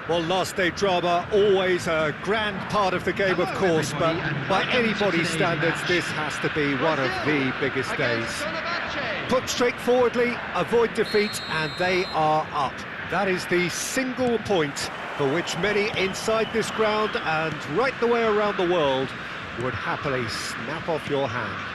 Well, last-day drama, always a grand part of the game, of course, but by anybody's standards, this has to be one of the biggest days. Put straightforwardly, avoid defeat, and they are up. That is the single point for which many inside this ground and right the way around the world would happily snap off your hand.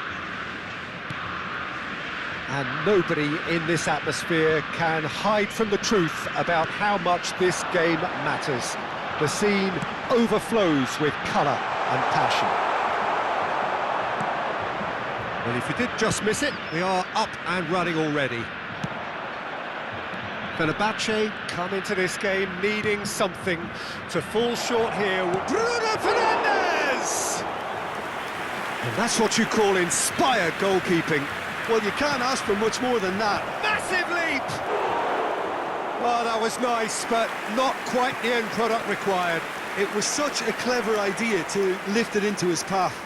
And nobody in this atmosphere can hide from the truth about how much this game matters. The scene overflows with colour and passion. Well, if you did just miss it, we are up and running already. Fenerbahce come into this game needing something to fall short here. Bruno Fernandes! And that's what you call inspired goalkeeping. Well, you can't ask for much more than that. Massive leap! Oh, that was nice, but not quite the end product required. It was such a clever idea to lift it into his path.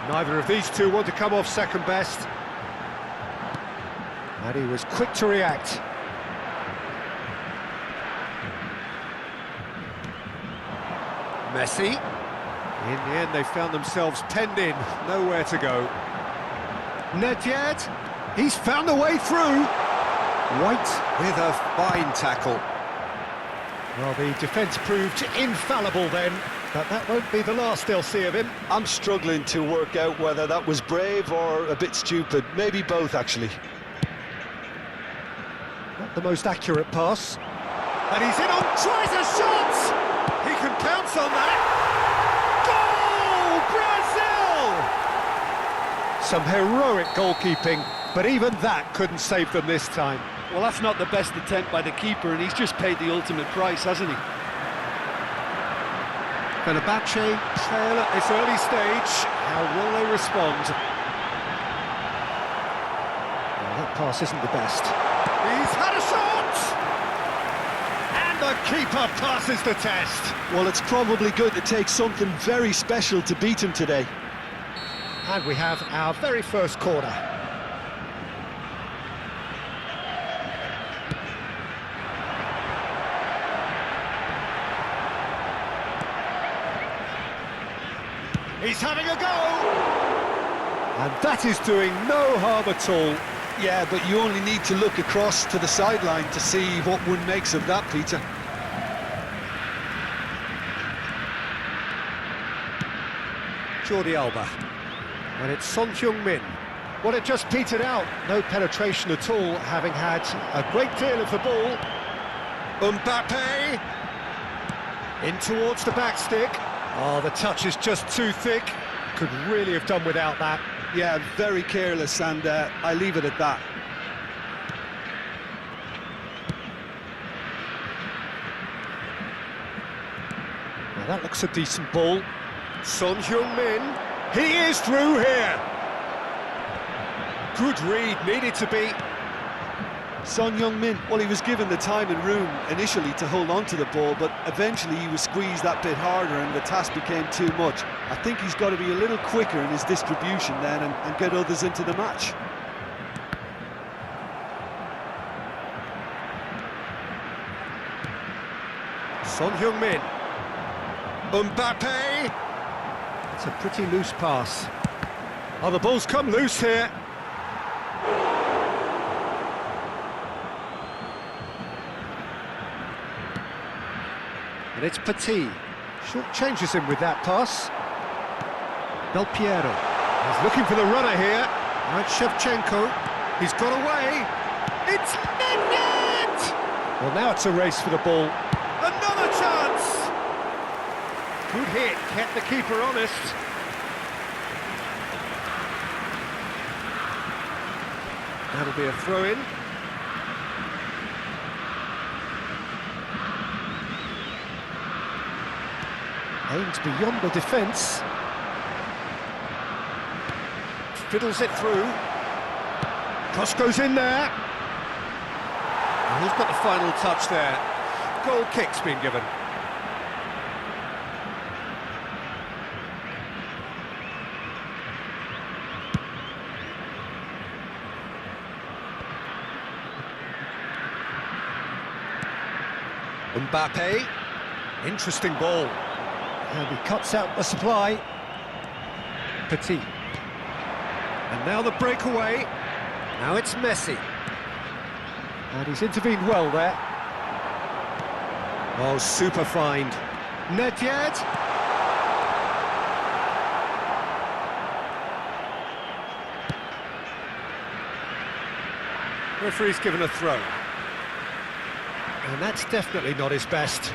Neither of these two want to come off second best. And he was quick to react. Messi. In the end, they found themselves penned in, nowhere to go. Nedved, he's found a way through. White with a fine tackle. Well, the defence proved infallible then, but that won't be the last they'll see of him. I'm struggling to work out whether that was brave or a bit stupid. Maybe both, actually. Not the most accurate pass. And he's in on, tries a shot! He can count on that. Goal, Brazil! Some heroic goalkeeping, but even that couldn't save them this time. Well, that's not the best attempt by the keeper, and he's just paid the ultimate price, hasn't he? Fenerbahce trail at this early stage. How will they respond? Well, that pass isn't the best. He's had a shot! And the keeper passes the test. Well, it's probably going to take something very special to beat him today. And we have our very first corner. He's having a go! And that is doing no harm at all. Yeah, but you only need to look across to the sideline to see what one makes of that, Peter. Jordi Alba. And it's Son Heung-min. Well, it just petered out. No penetration at all, having had a great deal of the ball. Mbappe! In towards the back stick. Oh, the touch is just too thick. Could really have done without that. Yeah, very careless, and I leave it at that. Now that looks a decent ball. Son Heung-min. He is through here. Good read, needed to be. Son Heung-min, well, he was given the time and room initially to hold on to the ball, but eventually he was squeezed that bit harder and the task became too much. I think he's got to be a little quicker in his distribution then and get others into the match. Son Heung-min. Mbappe! It's a pretty loose pass. Oh, the ball's come loose here. And it's Petit. Short changes him with that pass. Del Piero. He's looking for the runner here. Now it's Shevchenko. He's got away. It's Nedved! Well, now it's a race for the ball. Another chance! Good hit, kept the keeper honest. That'll be a throw-in. Aims beyond the defence. Fiddles it through. Cross goes in there. And he's got the final touch there. Goal kick's been given. Mbappe, interesting ball. And he cuts out the supply. Petit. And now the breakaway. Now it's Messi. And he's intervened well there. Oh, super find. Nedved. Referee's given a throw. And that's definitely not his best.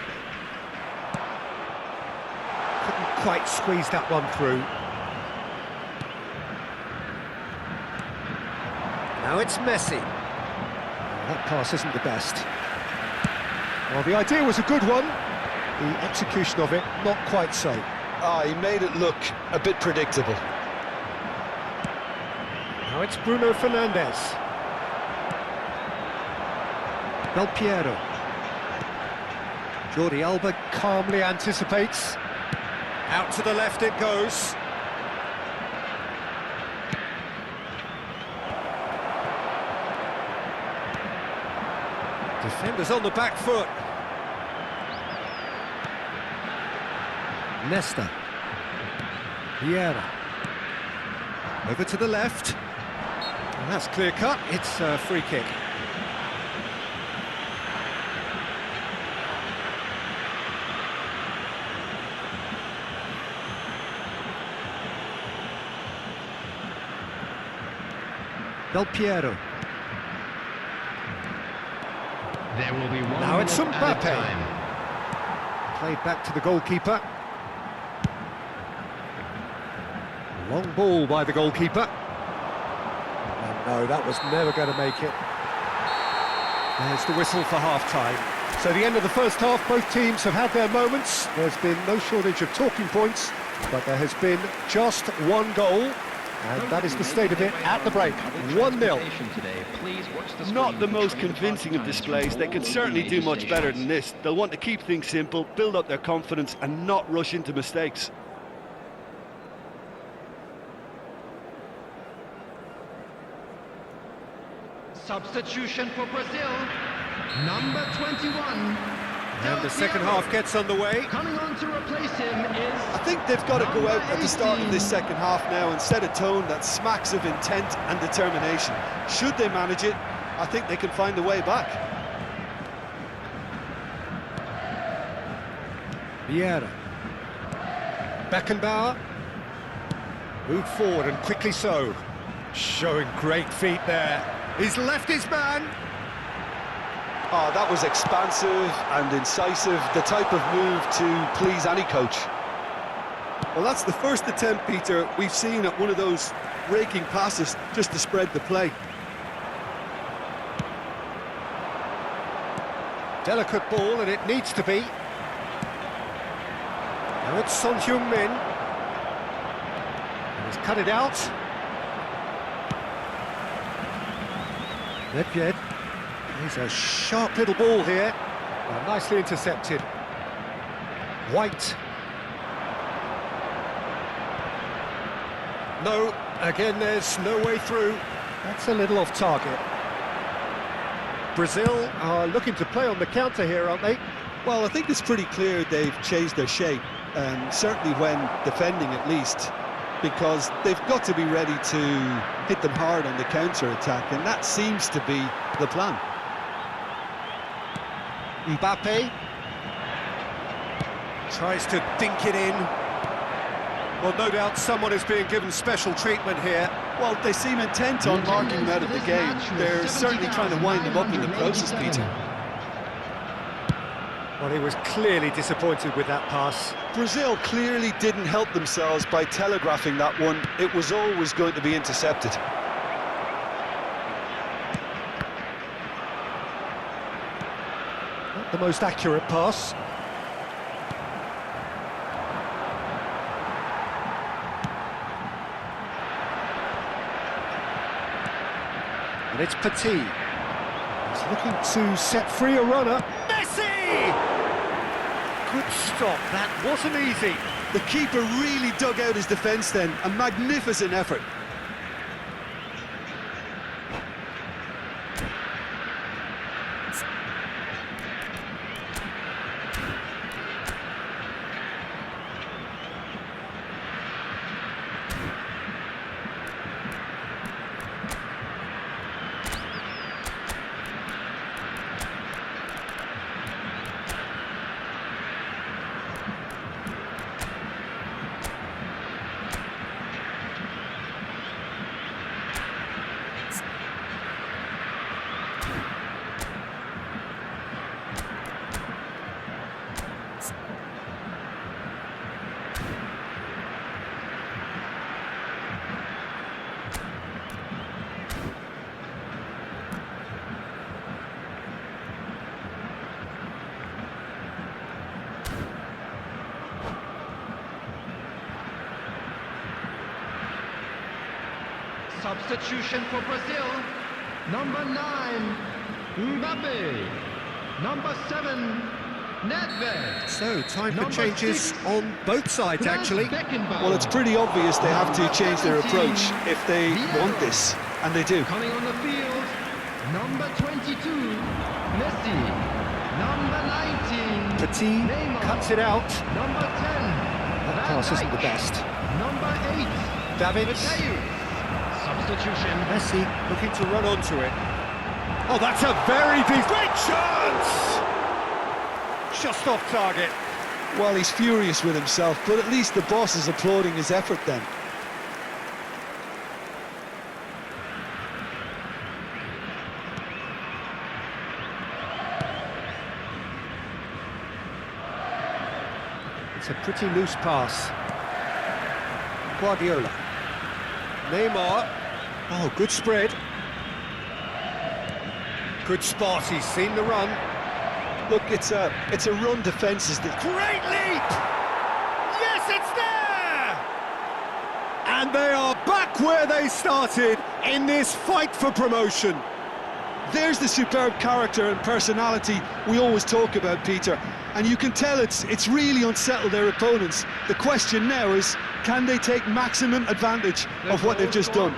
Couldn't quite squeeze that one through. Now it's Messi. That pass isn't the best. Well, the idea was a good one. The execution of it, not quite so. He made it look a bit predictable. Now it's Bruno Fernandes. Del Piero. Jordi Alba calmly anticipates. Out to the left it goes. Defenders on the back foot. Nesta. Vieira. Over to the left. And that's clear cut. It's a free kick. Del Piero. There will be one. Now it's Mbappe. Played back to the goalkeeper. Long ball by the goalkeeper. And no, that was never going to make it. There's the whistle for half-time. So the end of the first half, both teams have had their moments. There's been no shortage of talking points, but there has been just one goal. And that is the state of it at the break, 1-0. Not the most convincing of displays. They can certainly do much better than this. They'll want to keep things simple, build up their confidence and not rush into mistakes. Substitution for Brazil, number 21. And the second half gets underway. Coming on to replace him is... I think they've got to go out at the start of this second half now and set a tone that smacks of intent and determination. Should they manage it, I think they can find a way back. Vieira. Beckenbauer. Moved forward and quickly so. Showing great feet there. He's left his man. Oh, that was expansive and incisive, the type of move to please any coach. Well, that's the first attempt, Peter, we've seen at one of those raking passes just to spread the play. Delicate ball, and it needs to be. Now it's Son Heung-min. He's cut it out. Nedved. He's a sharp little ball here. Well, nicely intercepted. White. No, again there's no way through. That's a little off target. Brazil are looking to play on the counter here, aren't they? Well, I think it's pretty clear they've changed their shape, certainly when defending at least, because they've got to be ready to hit them hard on the counter-attack, and that seems to be the plan. Mbappe tries to dink it in. Well, no doubt someone is being given special treatment here. Well, they seem intent on marking them out of the game. They're certainly trying to wind them up in the process, Peter. Well, he was clearly disappointed with that pass. Brazil clearly didn't help themselves by telegraphing that one. It was always going to be intercepted. Not the most accurate pass. And it's Petit. He's looking to set free a runner. Messi! Good stop, that wasn't easy. The keeper really dug out his defence then. A magnificent effort. Substitution for Brazil. Number 9, Mbappe. Number 7, Nedved. So, time for Number changes 6, on both sides, actually. Well, it's pretty obvious they have to change their approach if they want this, and they do. Coming on the field, number 22, Messi. Number 19, Petit Neymar. cuts it out. Number 10, That pass isn't the best. Number 8, Davids. Substitution. Messi looking to run onto it. Oh, that's a very big... Great chance! Just off target. Well, he's furious with himself, but at least the boss is applauding his effort then. It's a pretty loose pass. Guardiola. Neymar. Oh, good spread. Good spot, he's seen the run. Look, it's a run defence is the... Great leap! Yes, it's there! And they are back where they started in this fight for promotion. There's the superb character and personality we always talk about, Peter. And you can tell it's really unsettled their opponents. The question now is, can they take maximum advantage of what they've just done?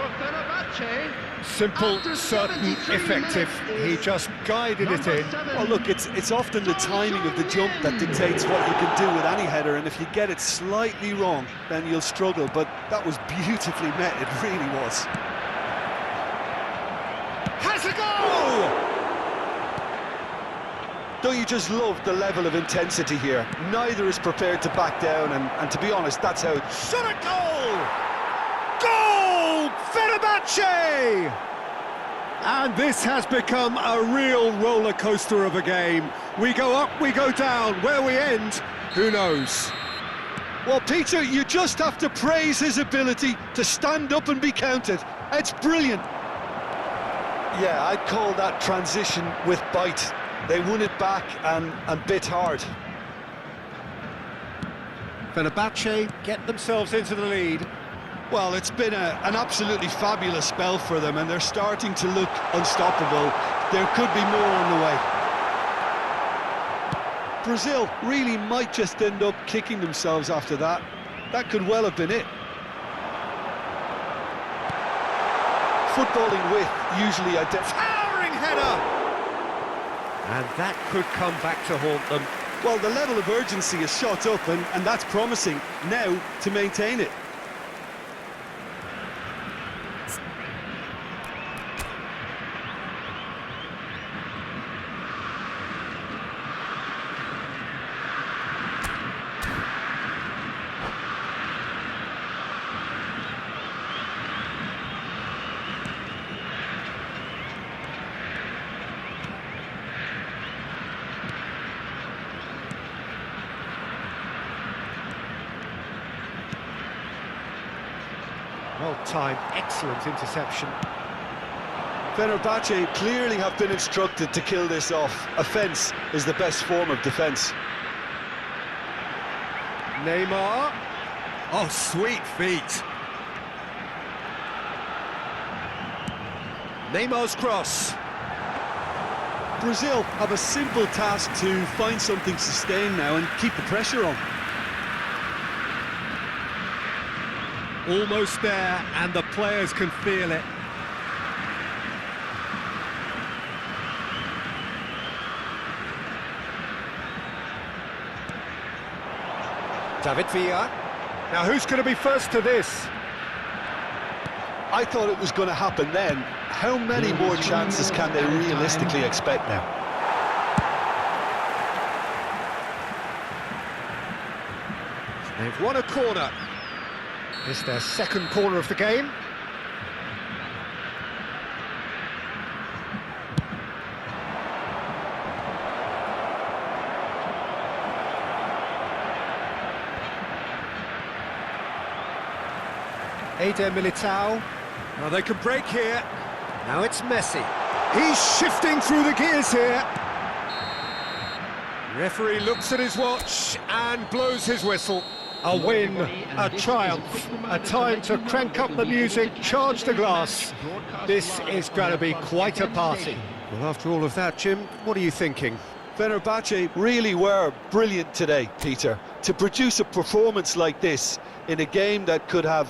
Simple, certain, effective. He just guided it in. Well, look, it's often the timing of the jump that dictates what you can do with any header, and if you get it slightly wrong, then you'll struggle. But that was beautifully met, it really was. Has a goal! Don't you just love the level of intensity here? Neither is prepared to back down, and to be honest, that's how... Shot a goal! Goal! Fenerbahce! And this has become a real roller coaster of a game. We go up, we go down. Where we end, who knows? Well, Peter, you just have to praise his ability to stand up and be counted. It's brilliant. Yeah, I'd call that transition with bite. They won it back and bit hard. Fenerbahce get themselves into the lead. Well, it's been an absolutely fabulous spell for them, and they're starting to look unstoppable. There could be more on the way. Brazil really might just end up kicking themselves after that. That could well have been it. Footballing with usually a Towering header! And that could come back to haunt them. Well, the level of urgency is shot up, and that's promising. Now to maintain it. Well-timed, excellent interception. Fenerbahce clearly have been instructed to kill this off. Offence is the best form of defence. Neymar. Oh, sweet feet. Neymar's cross. Brazil have a simple task to find something sustained now and keep the pressure on. Almost there, and the players can feel it. David Villa. Now who's going to be first to this? I thought it was going to happen then. How many more chances can they realistically expect now? They've won a corner. It's their second corner of the game. Eder Militao. Now they can break here. Now it's Messi. He's shifting through the gears here. Referee looks at his watch and blows his whistle. A win, a triumph, a time to crank up the music, charge the glass. This is going to be quite a party. Well, after all of that, Jim, what are you thinking? Fenerbahce really were brilliant today, Peter. To produce a performance like this in a game that could have